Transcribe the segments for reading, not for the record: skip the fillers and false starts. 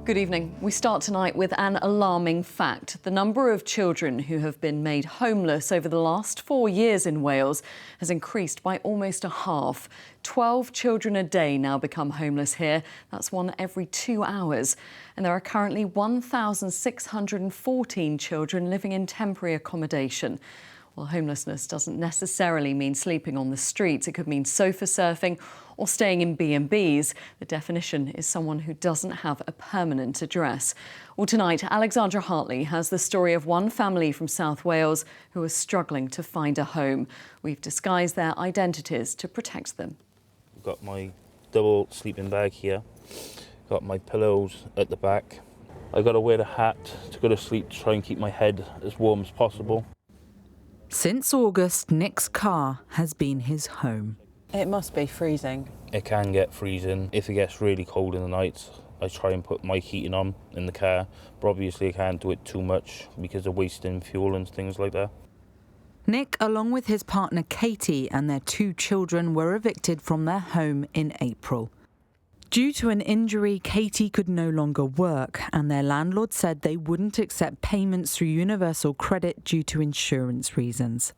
Good evening. We start tonight with an alarming fact. The number of children who have been made homeless over the last 4 years in Wales has increased by almost a half. 12 children a day now become homeless here. That's one every 2 hours. And there are currently 1,614 children living in temporary accommodation. Well, homelessness doesn't necessarily mean sleeping on the streets. It could mean sofa surfing or staying in B&Bs. The definition is someone who doesn't have a permanent address. Well, tonight, Alexandra Hartley has the story of one family from South Wales who are struggling to find a home. We've disguised their identities to protect them. I've got my double sleeping bag here. Got my pillows at the back. I've got to wear a hat to go to sleep to try and keep my head as warm as possible. Since August, Nick's car has been his home. It must be freezing. It can get freezing. If it gets really cold in the night, I try and put my heating on in the car, but obviously I can't do it too much because of wasting fuel and things like that. Nick, along with his partner Katie and their 2 children, were evicted from their home in April. Due to an injury, Katie could no longer work, and their landlord said they wouldn't accept payments through Universal Credit due to insurance reasons.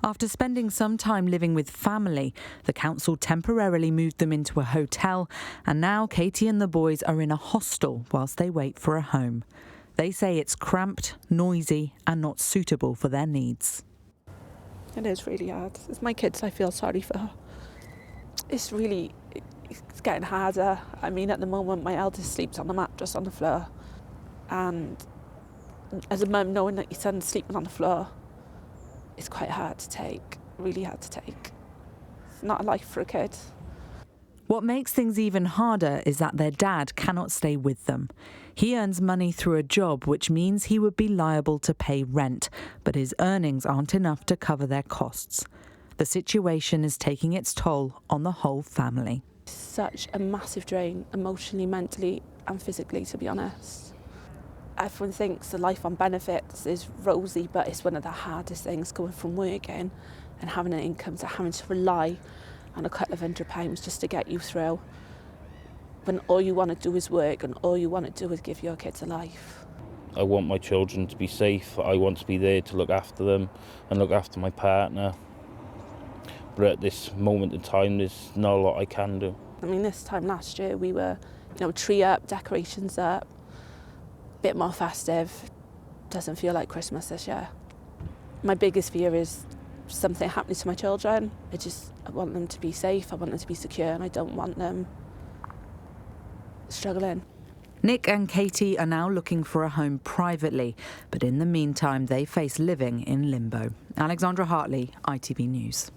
After spending some time living with family, the council temporarily moved them into a hotel, and now Katie and the boys are in a hostel whilst they wait for a home. They say it's cramped, noisy, and not suitable for their needs. It is really hard. It's my kids I feel sorry for. It's getting harder. I mean, at the moment, my eldest sleeps on the mattress on the floor. And as a mum, knowing that your son's sleeping on the floor, it's quite hard to take, really hard to take. It's not a life for a kid. What makes things even harder is that their dad cannot stay with them. He earns money through a job, which means he would be liable to pay rent, but his earnings aren't enough to cover their costs. The situation is taking its toll on the whole family. Such a massive drain, emotionally, mentally and physically, to be honest. Everyone thinks the life on benefits is rosy, but it's one of the hardest things, going from working and having an income to having to rely on a couple of £100 just to get you through, when all you want to do is work and all you want to do is give your kids a life. I want my children to be safe. I want to be there to look after them and look after my partner. But at this moment in time, there's not a lot I can do. I mean, this time last year we were, tree up, decorations up, a bit more festive. Doesn't feel like Christmas this year. My biggest fear is something happening to my children. I want them to be safe, I want them to be secure, and I don't want them struggling. Nick and Katie are now looking for a home privately, but in the meantime they face living in limbo. Alexandra Hartley, ITV News.